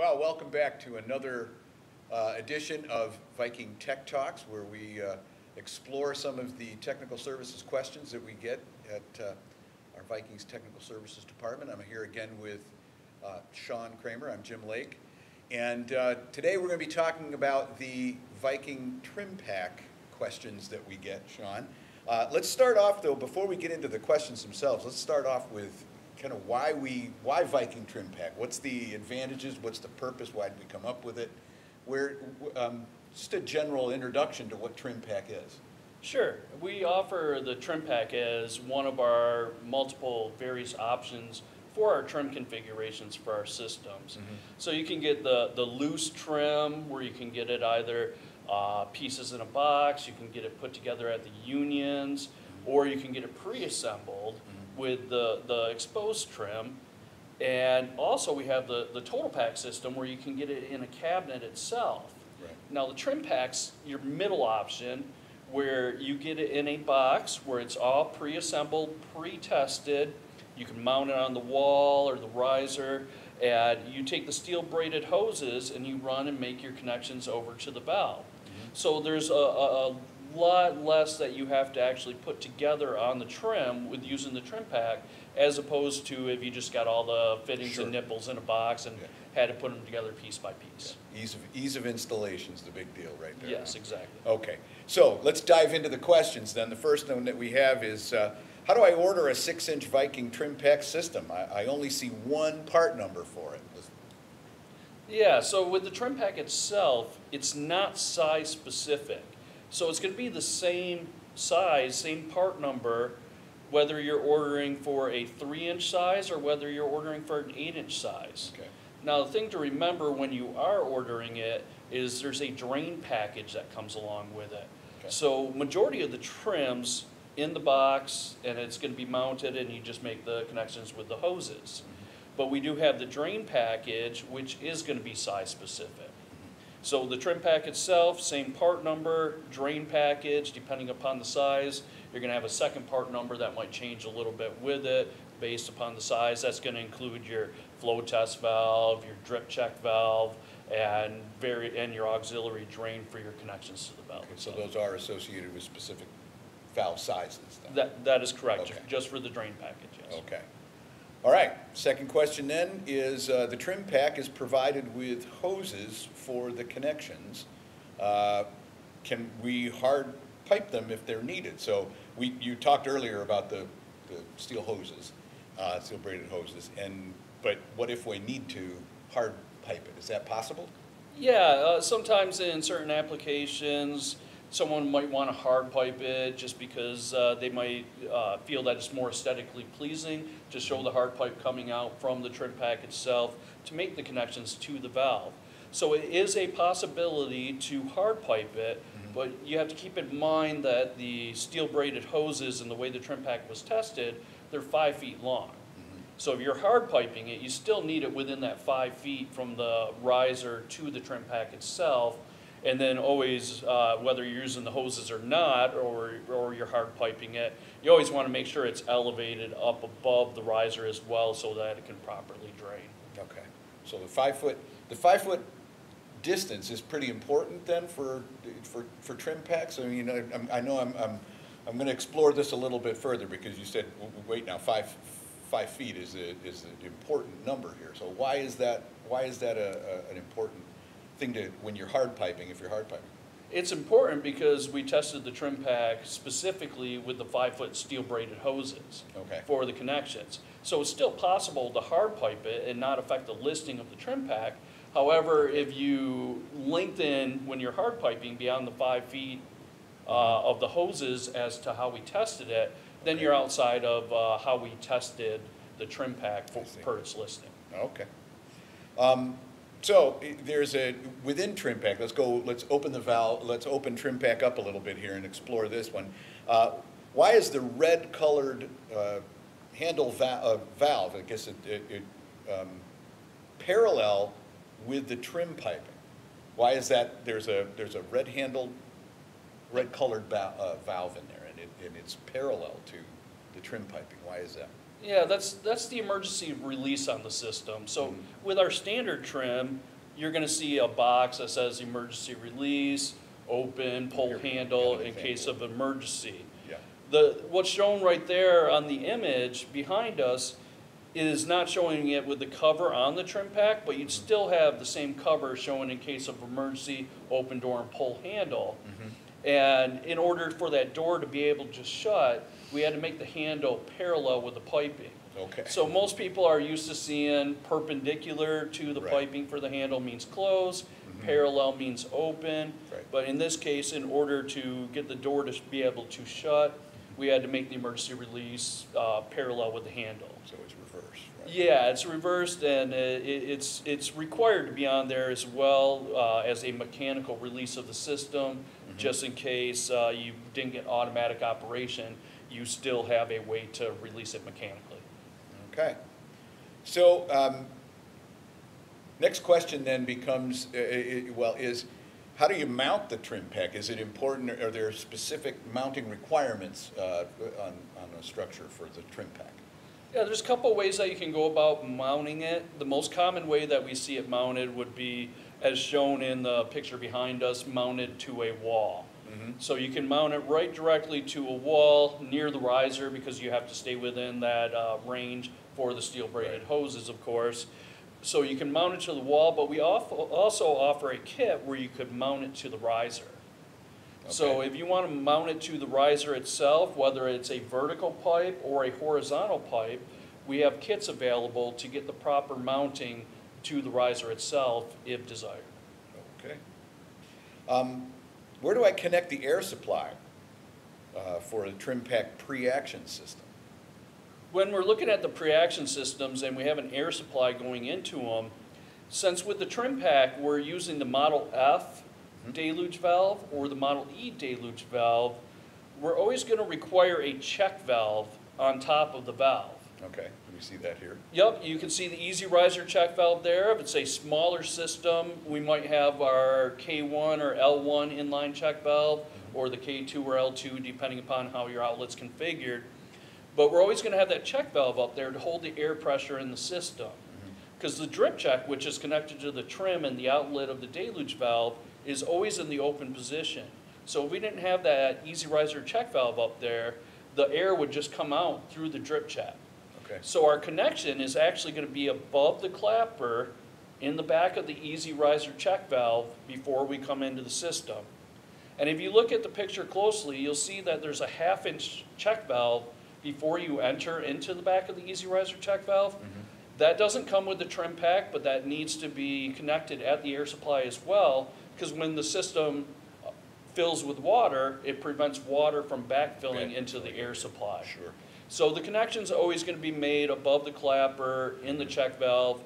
Well, welcome back to another edition of Viking Tech Talks, where we explore some of the technical services questions that we get at our Viking's Technical Services Department. I'm here again with Shaun Kramer. I'm Jim Lake. And today we're going to be talking about the Viking TRIMPAC questions that we get, Shaun. Let's start off, though, before we get into the questions themselves, let's start off with kind of why Viking TRIMPAC? What's the advantages? What's the purpose? Why did we come up with it? Just a general introduction to what TRIMPAC is. Sure. We offer the TRIMPAC as one of our multiple various options for our trim configurations for our systems. Mm-hmm. So you can get the loose trim, where you can get it either pieces in a box, you can get it put together at the unions, or you can get it pre-assembled with the exposed trim. And also we have the total pack system, where you can get it in a cabinet itself. Right. Now the TRIMPAC's your middle option, where you get it in a box where it's all pre-assembled, pre-tested. You can mount it on the wall or the riser, and you take the steel braided hoses and you run and make your connections over to the valve. Mm-hmm. So there's a lot less that you have to actually put together on the trim with using the TRIMPAC, as opposed to if you just got all the fittings and nipples in a box and had to put them together piece by piece. Yeah. Ease of installation is the big deal right there. Yes, exactly. Okay, so let's dive into the questions then. The first one that we have is, how do I order a 6-inch Viking TRIMPAC system? I only see one part number for it. Yeah, so with the TRIMPAC itself, it's not size specific. So it's going to be the same size, same part number, whether you're ordering for a 3-inch size or whether you're ordering for an 8-inch size. Okay. Now the thing to remember when you are ordering it is there's a drain package that comes along with it. Okay. So majority of the trims in the box, and it's going to be mounted, and you just make the connections with the hoses. Mm-hmm. But we do have the drain package, which is going to be size specific. So the TRIMPAC itself, same part number, drain package, depending upon the size. You're going to have a second part number that might change a little bit with it based upon the size. That's going to include your flow test valve, your drip check valve, and your auxiliary drain for your connections to the valve. Okay, so those are associated with specific valve sizes then? That is correct, okay. Just for the drain package, yes. Okay. All right, second question then is, the TRIMPAC is provided with hoses for the connections. Can we hard pipe them if they're needed? So you talked earlier about the steel hoses, steel braided hoses, but what if we need to hard pipe it? Is that possible? Yeah, sometimes in certain applications, someone might want to hard pipe it just because they might feel that it's more aesthetically pleasing to show the hard pipe coming out from the TRIMPAC itself to make the connections to the valve. So it is a possibility to hard pipe it, but you have to keep in mind that the steel braided hoses and the way the TRIMPAC was tested, they're 5 feet long. So if you're hard piping it, you still need it within that 5 feet from the riser to the TRIMPAC itself. And then always, whether you're using the hoses or not, or you're hard piping it, you always want to make sure it's elevated up above the riser as well, so that it can properly drain. Okay. So the 5 foot distance is pretty important then for TRIMPACs. I mean, I know I'm going to explore this a little bit further, because you said, wait now, 5 feet is an important number here. So why is that an important thing when you're hard piping, if you're hard piping? It's important because we tested the TRIMPAC specifically with the 5 foot steel braided hoses for the connections. So it's still possible to hard pipe it and not affect the listing of the TRIMPAC. However, if you lengthen when you're hard piping beyond the 5 feet of the hoses as to how we tested it, then you're outside of how we tested the TRIMPAC per its listing. Okay. So there's within TRIMPAC, let's open the valve, let's open TRIMPAC up a little bit here and explore this one. Why is the red colored handle valve, I guess it parallel with the trim piping? Why is that there's a red colored valve in there, and it's parallel to the trim piping? Why is that? Yeah, that's the emergency release on the system. So with our standard trim, you're going to see a box that says emergency release, open, pull Here, handle got an in case of example. emergency. Yeah. What's shown right there on the image behind us is not showing it with the cover on the trim pack, but you'd still have the same cover showing in case of emergency, open door and pull handle. And in order for that door to be able to shut, we had to make the handle parallel with the piping. Okay. So most people are used to seeing perpendicular to the Right. piping for the handle means close, parallel means open. Right. But in this case, in order to get the door to be able to shut, we had to make the emergency release parallel with the handle. So it's reversed, right? Yeah, it's reversed, and it's required to be on there as well as a mechanical release of the system, just in case you didn't get automatic operation, you still have a way to release it mechanically. Okay. So next question then becomes, is how do you mount the trim pack? Is it important, are there specific mounting requirements on a structure for the trim pack? Yeah, there's a couple of ways that you can go about mounting it. The most common way that we see it mounted would be, as shown in the picture behind us, mounted to a wall. So you can mount it right directly to a wall near the riser, because you have to stay within that range for the steel braided hoses, of course. So you can mount it to the wall, but we also offer a kit where you could mount it to the riser. Okay. So if you want to mount it to the riser itself, whether it's a vertical pipe or a horizontal pipe, we have kits available to get the proper mounting to the riser itself if desired. Okay. Where do I connect the air supply for a trim pack pre-action system? When we're looking at the pre-action systems and we have an air supply going into them, since with the trim pack we're using the Model F deluge valve or the Model E deluge valve, we're always going to require a check valve on top of the valve. Okay, let me see that here. Yep, you can see the Easy Riser check valve there. If it's a smaller system, we might have our K1 or L1 inline check valve, or the K2 or L2, depending upon how your outlet's configured. But we're always going to have that check valve up there to hold the air pressure in the system. Because the drip check, which is connected to the trim and the outlet of the deluge valve, is always in the open position. So if we didn't have that Easy Riser check valve up there, the air would just come out through the drip check. Okay. So our connection is actually going to be above the clapper in the back of the Easy Riser check valve before we come into the system. And if you look at the picture closely, you'll see that there's a 1/2-inch check valve before you enter into the back of the Easy Riser check valve. That doesn't come with the trim pack, but that needs to be connected at the air supply as well, because when the system fills with water, it prevents water from backfilling into the air supply. Sure. So the connection's always going to be made above the clapper in the check valve,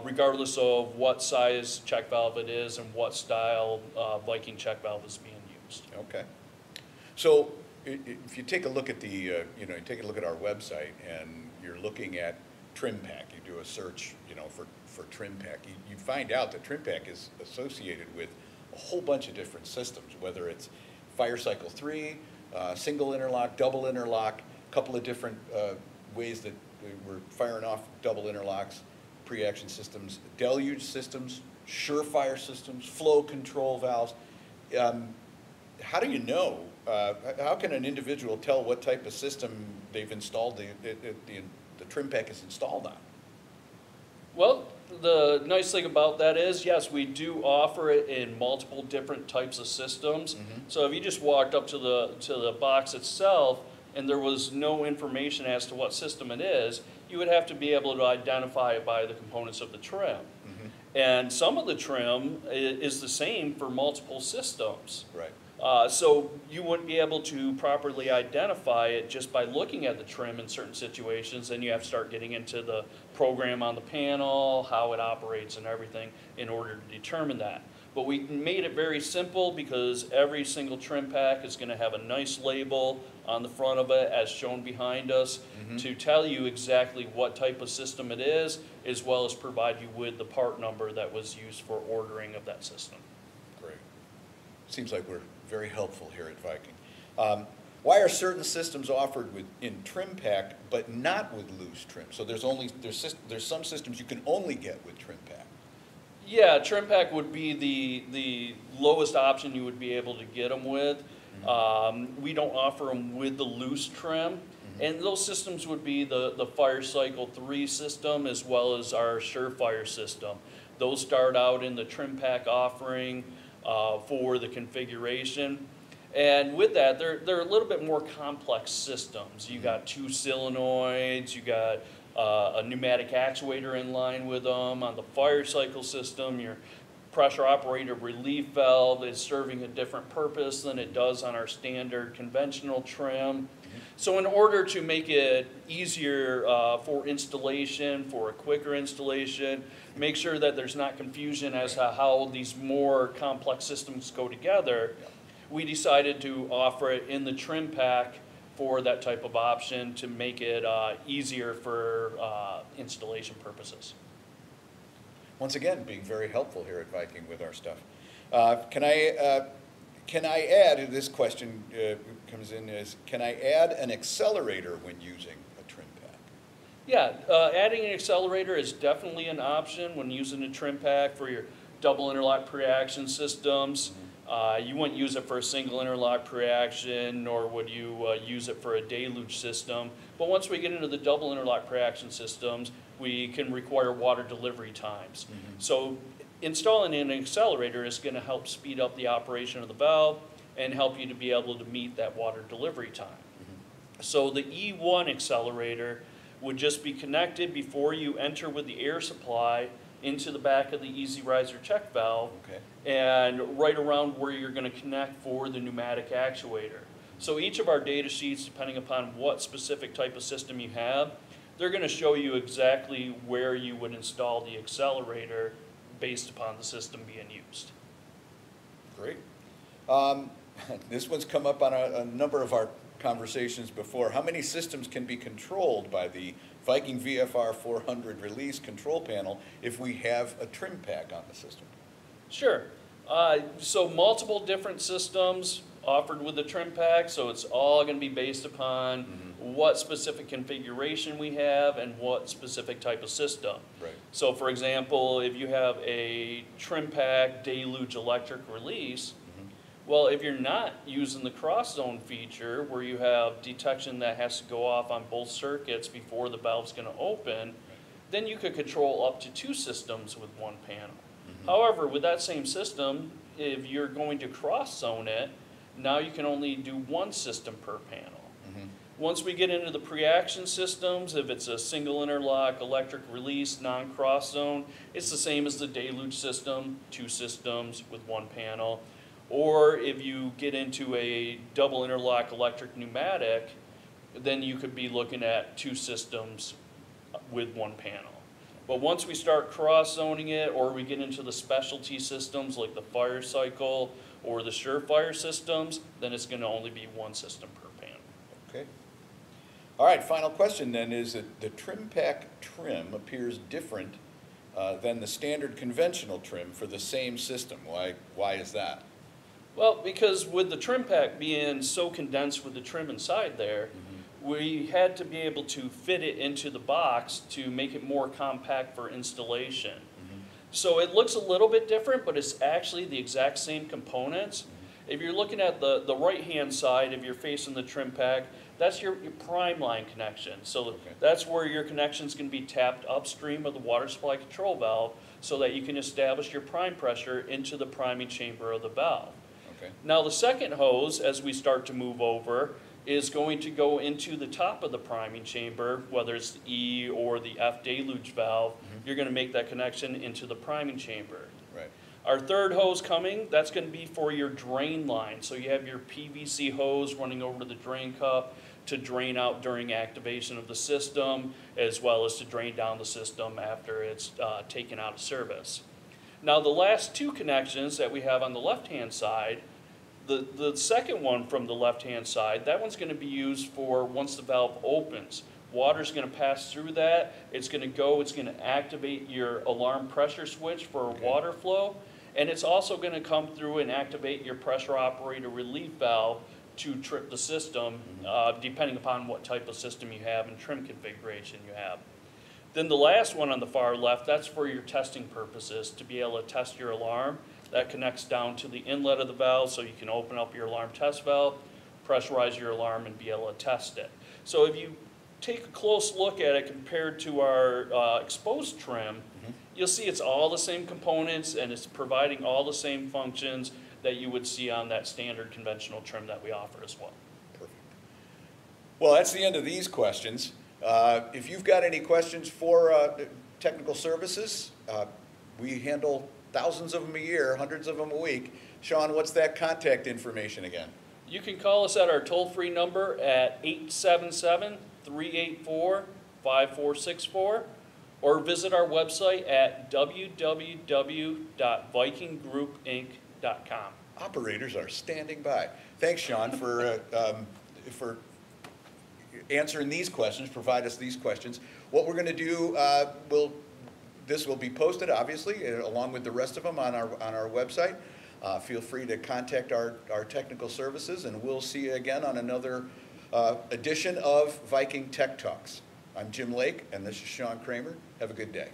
regardless of what size check valve it is and what style Viking check valve is being used. Okay. So if you take a look at the, you take a look at our website and you're looking at trim pack, you do a search, for trim pack, you find out that trim pack is associated with a whole bunch of different systems, whether it's fire cycle 3, single interlock, double interlock, a couple of different ways that we're firing off double interlocks, pre-action systems, deluge systems, surefire systems, flow control valves. How do you know? How can an individual tell what type of system they've installed, the trim pack is installed on? Well, the nice thing about that is, yes, we do offer it in multiple different types of systems. So if you just walked up to the box itself and there was no information as to what system it is, you would have to be able to identify it by the components of the trim. And some of the trim is the same for multiple systems. Right. So you wouldn't be able to properly identify it just by looking at the trim in certain situations. Then you have to start getting into the program on the panel, how it operates and everything in order to determine that. But we made it very simple because every single trim pack is going to have a nice label on the front of it, as shown behind us, to tell you exactly what type of system it is, as well as provide you with the part number that was used for ordering of that system. Great. Seems like we're very helpful here at Viking. Why are certain systems offered in trim pack but not with loose trim? So there's some systems you can only get with trim pack. Yeah, TrimPack would be the lowest option you would be able to get them with. We don't offer them with the loose trim. And those systems would be the Fire Cycle 3 system as well as our Surefire system. Those start out in the TrimPack offering for the configuration. And with that, they're a little bit more complex systems. You got 2 solenoids, you got a pneumatic actuator in line with them. On the Fire Cycle system, your pressure operator relief valve is serving a different purpose than it does on our standard conventional trim. So in order to make it easier for installation, for a quicker installation, make sure that there's not confusion as to how these more complex systems go together, we decided to offer it in the TrimPack for that type of option to make it easier for installation purposes. Once again, being very helpful here at Viking with our stuff. Can I add, this question comes in is, can I add an accelerator when using a TrimPack? Yeah, adding an accelerator is definitely an option when using a TrimPack for your double interlock pre-action systems. You wouldn't use it for a single interlock pre-action, nor would you use it for a deluge system. But once we get into the double interlock pre-action systems, we can require water delivery times. So installing an accelerator is going to help speed up the operation of the valve and help you to be able to meet that water delivery time. So the E1 accelerator would just be connected before you enter with the air supply into the back of the Easy Riser check valve, and right around where you're going to connect for the pneumatic actuator. So each of our data sheets, depending upon what specific type of system you have, they're going to show you exactly where you would install the accelerator based upon the system being used. Great. This one's come up on a number of our conversations before. How many systems can be controlled by the Viking VFR 400 release control panel if we have a TrimPack on the system? Sure. So multiple different systems offered with the TrimPack, so it's all going to be based upon what specific configuration we have and what specific type of system. Right. So for example, if you have a TrimPack deluge electric release, well, if you're not using the cross-zone feature where you have detection that has to go off on both circuits before the valve's going to open, then you could control up to 2 systems with one panel. However, with that same system, if you're going to cross-zone it, now you can only do 1 system per panel. Once we get into the pre-action systems, if it's a single interlock electric release non-cross-zone, it's the same as the deluge system, 2 systems with 1 panel. Or if you get into a double interlock electric pneumatic, then you could be looking at 2 systems with 1 panel. But once we start cross-zoning it, or we get into the specialty systems like the Fire Cycle or the Surefire systems, then it's going to only be 1 system per panel. Okay. All right, final question then is that the TrimPack trim appears different than the standard conventional trim for the same system. Why is that? Well, because with the TrimPack being so condensed with the trim inside there, we had to be able to fit it into the box to make it more compact for installation. So it looks a little bit different, but it's actually the exact same components. If you're looking at the right-hand side, if you're facing the TrimPack, that's your prime line connection. So that's where your connections can be tapped upstream of the water supply control valve so that you can establish your prime pressure into the priming chamber of the valve. Now the second hose, as we start to move over, is going to go into the top of the priming chamber, whether it's the E or the F deluge valve. You're going to make that connection into the priming chamber. Right. Our third hose coming, that's going to be for your drain line. So you have your PVC hose running over to the drain cup to drain out during activation of the system, as well as to drain down the system after it's taken out of service. Now the last 2 connections that we have on the left-hand side, the second one from the left-hand side, that one's going to be used for once the valve opens. Water's going to pass through that. It's going to activate your alarm pressure switch for water flow, and it's also going to come through and activate your pressure operator relief valve to trip the system, depending upon what type of system you have and trim configuration you have. Then the last one on the far left, that's for your testing purposes, to be able to test your alarm. That connects down to the inlet of the valve, so you can open up your alarm test valve, pressurize your alarm, and be able to test it. So if you take a close look at it compared to our exposed trim, you'll see it's all the same components and it's providing all the same functions that you would see on that standard conventional trim that we offer as well. Perfect. Well, that's the end of these questions. If you've got any questions for technical services, we handle thousands of them a year, hundreds of them a week. Shaun, what's that contact information again? You can call us at our toll-free number at 877-384-5464 or visit our website at www.vikinggroupinc.com. Operators are standing by. Thanks, Shaun, for answering these questions, provide us these questions. What we're going to do, this will be posted, obviously, along with the rest of them on our website. Feel free to contact our technical services, and we'll see you again on another edition of Viking Tech Talks. I'm Jim Lake, and this is Shaun Kramer. Have a good day.